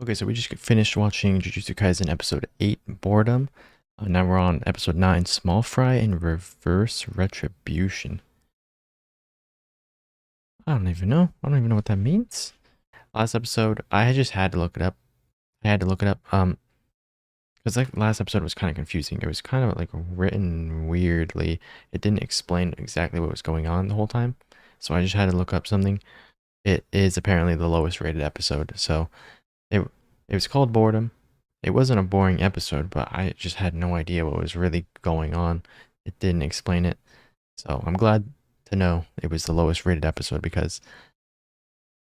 Okay, so we just finished watching Jujutsu Kaisen episode 8, Boredom. Now we're on episode 9, Small Fry and Reverse Retribution. I don't even know. I don't even know what that means. Last episode, I just had to look it up. Because like last episode was kind of confusing. It was kind of like written weirdly. It didn't explain exactly what was going on the whole time. So I just had to look up something. It is apparently the lowest rated episode. So it was called Boredom. It wasn't a boring episode, but I just had no idea what was really going on. It didn't explain it. So I'm glad to know it was the lowest rated episode because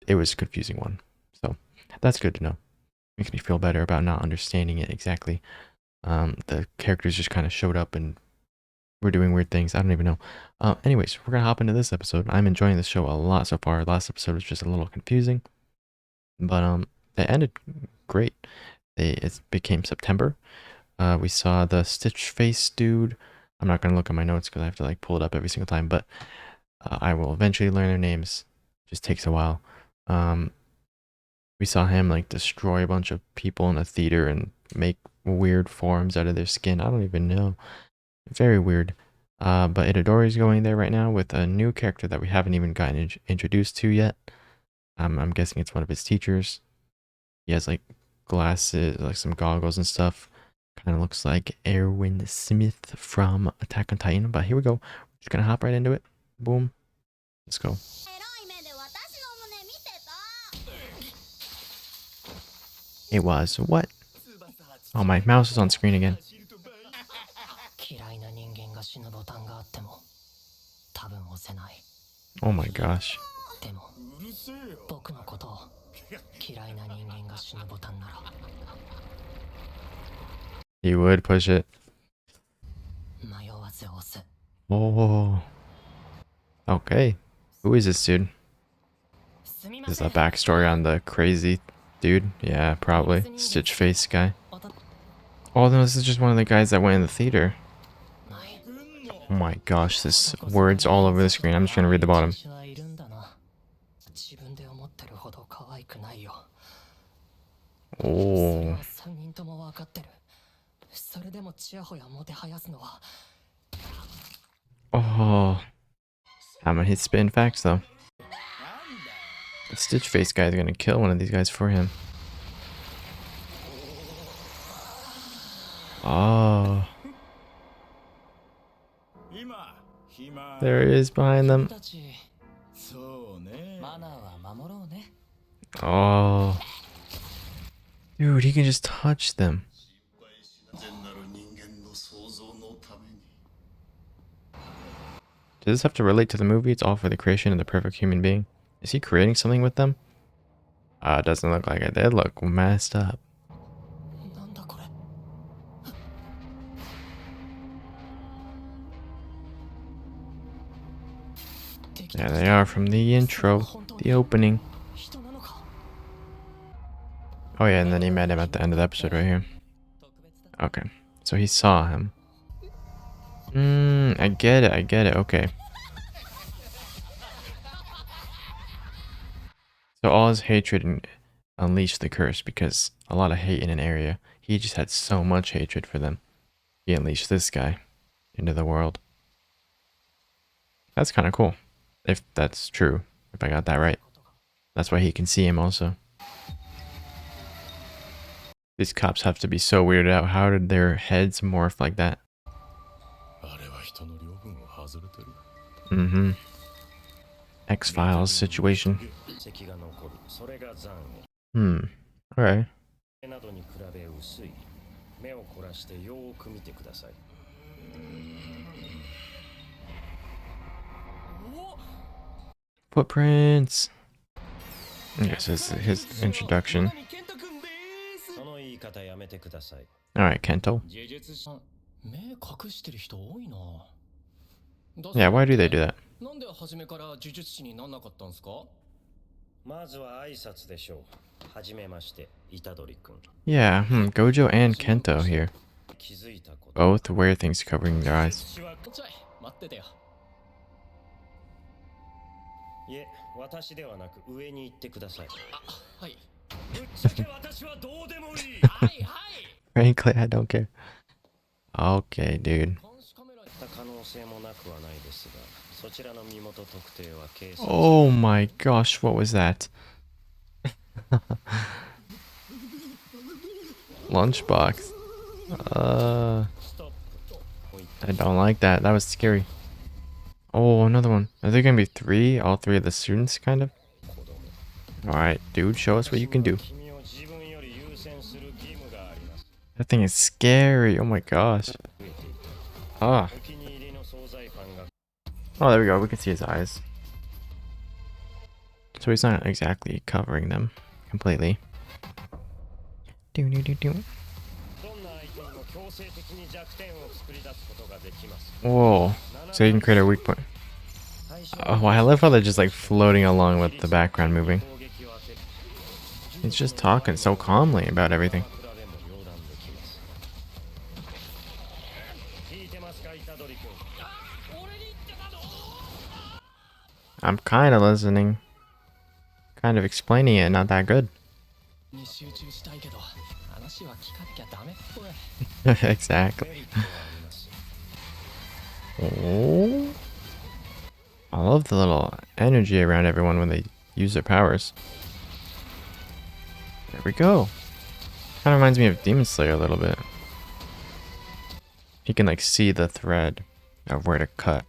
it was a confusing one. So that's good to know. Makes me feel better about not understanding it exactly. The characters just kind of showed up and were doing weird things. I don't even know. Anyways, we're going to hop into this episode. I'm enjoying this show a lot so far. Last episode was just a little confusing. But it ended great. It became September. We saw the Stitch Face dude. I'm not gonna look at my notes because I have to like pull it up every single time, but I will eventually learn their names. Just takes a while. We saw him like destroy a bunch of people in a theater and make weird forms out of their skin. I don't even know. Very weird. But Itadori's going there right now with a new character that we haven't even gotten introduced to yet. I'm guessing it's one of his teachers. He has like glasses, like some goggles and stuff. Kind of looks like Erwin Smith from Attack on Titan. But here we go. Just gonna hop right into it. Boom. Let's go. It was what? Oh, my mouse is on screen again. Oh my gosh. He would push it. Oh. Okay. Who is this dude? Is a backstory on the crazy dude? Yeah, probably. Stitch Face guy. Oh no, this is just one of the guys that went in the theater. Oh my gosh, this words all over the screen. I'm just gonna read the bottom. Oh. Oh. How many spin facts though? The Stitch Face guy is gonna kill one of these guys for him. Oh. There it is behind them. Oh. Dude, he can just touch them. Does this have to relate to the movie? It's all for the creation of the perfect human being. Is he creating something with them? It doesn't look like it. They look messed up. There they are from the intro, the opening. Oh yeah, and then he met him at the end of the episode right here. Okay, so he saw him. I get it, okay. So all his hatred unleashed the curse because a lot of hate in an area. He just had so much hatred for them. He unleashed this guy into the world. That's kind of cool. If that's true. If I got that right. That's why he can see him also. These cops have to be so weirded out. How did their heads morph like that? Mm-hmm. X-Files situation. Alright. Footprints. Okay, so this is his introduction. Alright, Kento. Yeah, why do they do that? Yeah, Gojo and Kento here. Both wear things covering their eyes. Frankly, I don't care. Okay, dude. Oh my gosh, what was that? Lunchbox. I don't like that. That was scary. Oh, another one. Are there gonna be three? All three of the students, kind of? Alright, dude, show us what you can do. That thing is scary. Oh my gosh. Ah. Oh, there we go. We can see his eyes. So he's not exactly covering them completely. Whoa. So you can create a weak point. Oh, I love how they're just like floating along with the background moving. He's just talking so calmly about everything. I'm kind of listening. Kind of explaining it, not that good. Exactly. Oh. I love the little energy around everyone when they use their powers. There we go. Kind of reminds me of Demon Slayer a little bit. He can like see the thread of where to cut.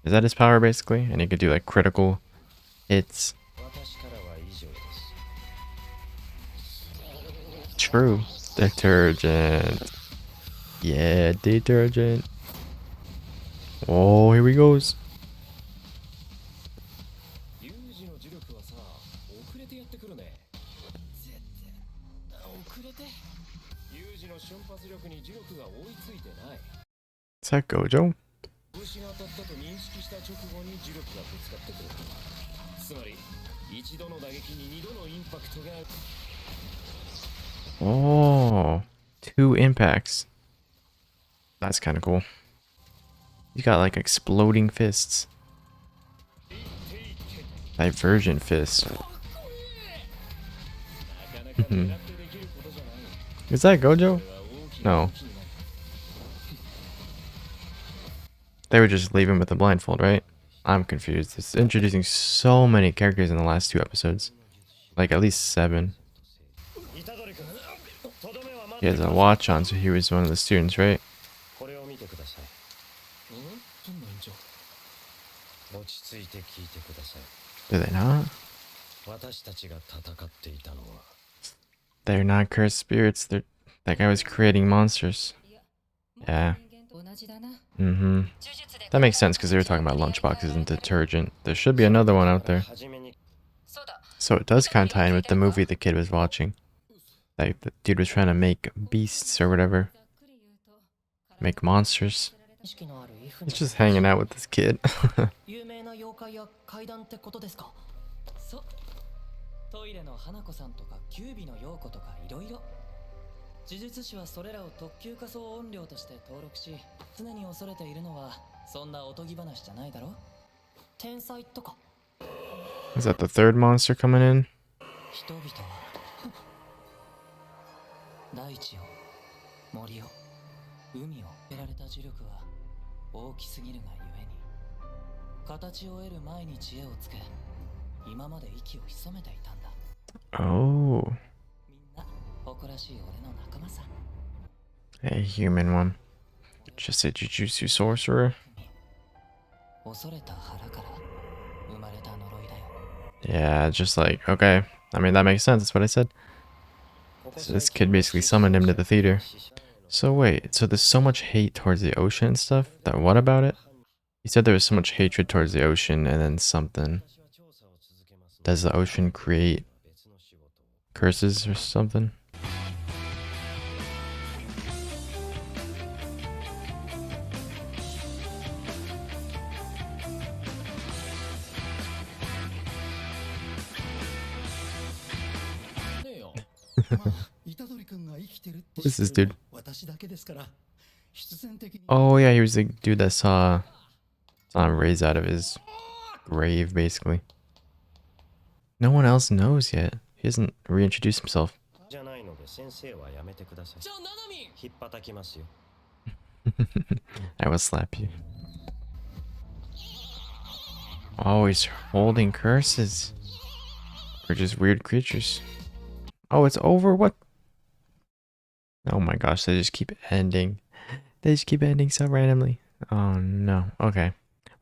Is that his power basically? And he could do like critical hits. True. Detergent. Yeah, detergent. Oh, here he goes. Is that Gojo? Oh, 2 impacts. That's kind of cool. He's got like exploding fists. Divergent fist. Is that Gojo? No. They would just leave him with a blindfold, right? I'm confused. It's introducing so many characters in the last 2 episodes. Like at least 7. He has a watch on, so he was one of the students, right? Do they not? They're not cursed spirits. They're... That guy was creating monsters. Yeah. That makes sense because they were talking about lunchboxes and detergent. There should be another one out there. So it does kind of tie in with the movie the kid was watching. Like the dude was trying to make beasts or whatever. Make monsters. He's just hanging out with this kid. Is that the 3rd monster coming in? Oh. A human one. Just a Jujutsu sorcerer. Yeah, just like, okay. I mean, that makes sense. That's what I said. So this kid basically summoned him to the theater. So wait, so there's so much hate towards the ocean and stuff? That what about it? He said there was so much hatred towards the ocean and then something. Does the ocean create curses or something? What is this dude? Oh yeah, he was the dude that saw raised out of his grave, basically. No one else knows yet. He hasn't reintroduced himself. I will slap you. Oh, he's holding curses. Or just weird creatures. Oh, it's over? What? Oh my gosh, they just keep ending. They just keep ending so randomly. Oh no. Okay.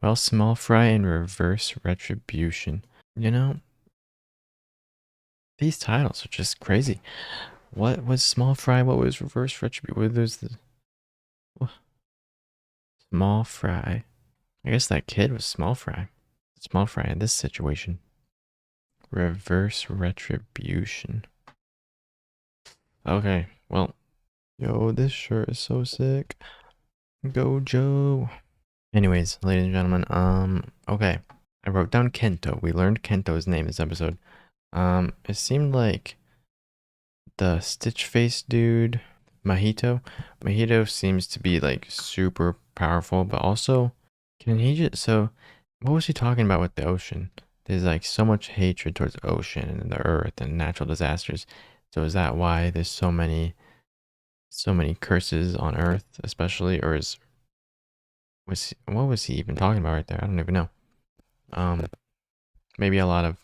Well, small fry and reverse retribution. You know, these titles are just crazy. What was small fry? What was reverse retribution? What was the small fry? I guess that kid was small fry. Small fry in this situation. Reverse retribution. Okay, well, yo, this shirt is so sick. Go Joe. Anyways, ladies and gentlemen, okay. I wrote down Kento. We learned Kento's name this episode. It seemed like the Stitch Face dude, Mahito. Mahito seems to be like super powerful, but also, can he just, so, what was he talking about with the ocean? There's like so much hatred towards the ocean and the earth and natural disasters. So is that why there's so many curses on earth, especially, or what was he even talking about right there? I don't even know. Maybe a lot of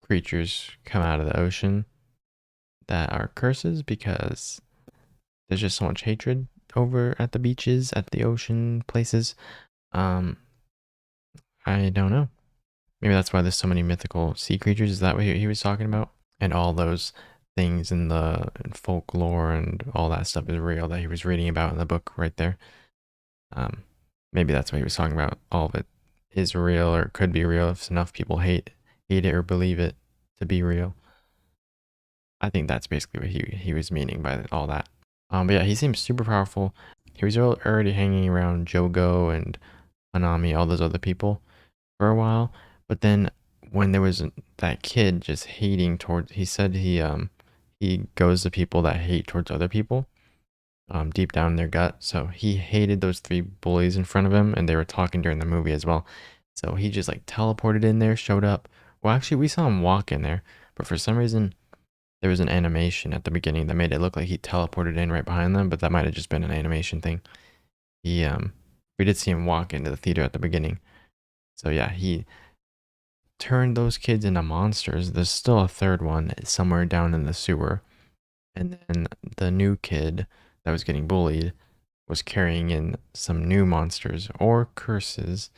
creatures come out of the ocean that are curses because there's just so much hatred over at the beaches, at the ocean places. I don't know. Maybe that's why there's so many mythical sea creatures. Is that what he was talking about? And all those things in the folklore and all that stuff is real that he was reading about in the book right there. Maybe that's what he was talking about. All of it is real or could be real if enough people hate it or believe it to be real. I think that's basically what he was meaning by all that. But yeah, he seems super powerful. He was already hanging around JoGo and Hanami, all those other people for a while. But then when there was that kid just hating towards, he said he goes to people that hate towards other people, deep down in their gut. So he hated those 3 bullies in front of him, and they were talking during the movie as well. So he just like teleported in there, showed up. Well, actually, we saw him walk in there, but for some reason, there was an animation at the beginning that made it look like he teleported in right behind them, but that might have just been an animation thing. We did see him walk into the theater at the beginning. So yeah, he turned those kids into monsters. There's still a 3rd one somewhere down in the sewer. And then the new kid that was getting bullied was carrying in some new monsters or curses.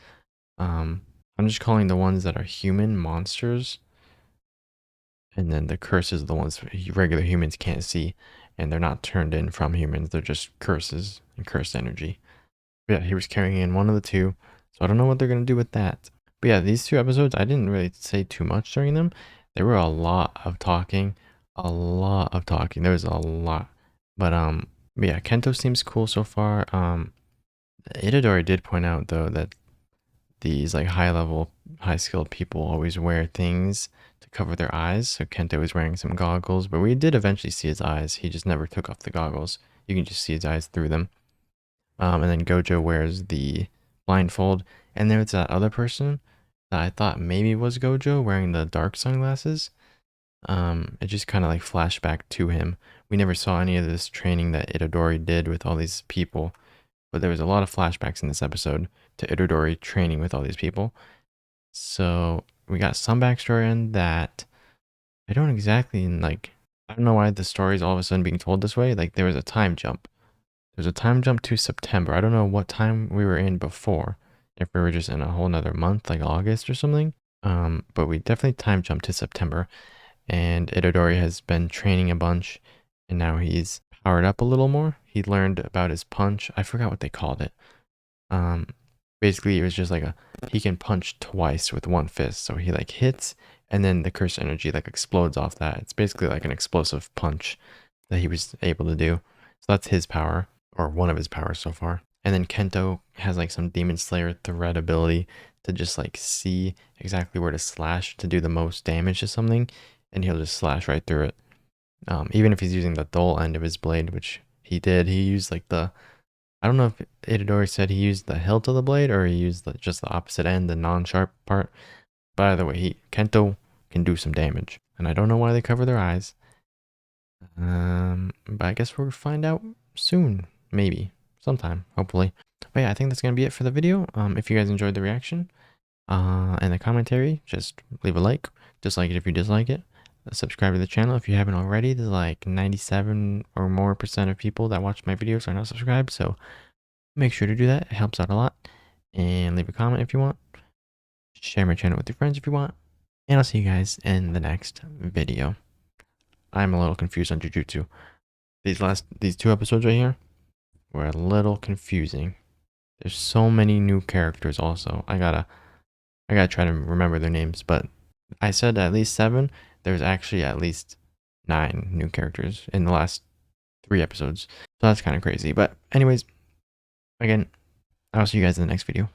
I'm just calling the ones that are human monsters. And then the curses are the ones regular humans can't see. And they're not turned in from humans. They're just curses and cursed energy. But yeah, he was carrying in one of the 2. So I don't know what they're going to do with that. But yeah, these 2 episodes, I didn't really say too much during them. There were a lot of talking. A lot of talking. There was a lot. But yeah, Kento seems cool so far. Itadori did point out though that these like high skilled people always wear things to cover their eyes. So Kento was wearing some goggles, but we did eventually see his eyes. He just never took off the goggles. You can just see his eyes through them. And then Gojo wears the blindfold. And there was that other person that I thought maybe was Gojo wearing the dark sunglasses. It just kind of like flashed back to him. We never saw any of this training that Itadori did with all these people, but there was a lot of flashbacks in this episode to Itadori training with all these people. So we got some backstory on that. I don't exactly like, I don't know why the story is all of a sudden being told this way. Like there was a time jump. There's a time jump to September. I don't know what time we were in before. If we were just in a whole nother month, like August or something. But we definitely time jumped to September. And Itadori has been training a bunch. And now he's powered up a little more. He learned about his punch. I forgot what they called it. Basically, it was just like he can punch twice with one fist. So he like hits, and then the curse energy like explodes off that. It's basically like an explosive punch that he was able to do. So that's his power, or one of his powers so far. And then Kento has like some Demon Slayer thread ability to just like see exactly where to slash to do the most damage to something, and he'll just slash right through it. Even if he's using the dull end of his blade, which he did, he used like I don't know if Itadori said he used the hilt of the blade or he used just the opposite end, the non-sharp part. But either way, Kento can do some damage. And I don't know why they cover their eyes. But I guess we'll find out soon, maybe sometime, hopefully. But yeah, I think that's gonna be it for the video. If you guys enjoyed the reaction, and the commentary, just leave a like, dislike it if you dislike it. Subscribe to the channel if you haven't already. There's like 97 or more % of people that watch my videos are not subscribed, so make sure to do that. It helps out a lot. And leave a comment if you want. Share my channel with your friends if you want. And I'll see you guys in the next video. I'm a little confused on Jujutsu. These 2 episodes right here were a little confusing. There's so many new characters also. I gotta try to remember their names, but I said at least 7. There's actually at least 9 new characters in the last 3 episodes. So that's kind of crazy. But anyways, again, I'll see you guys in the next video.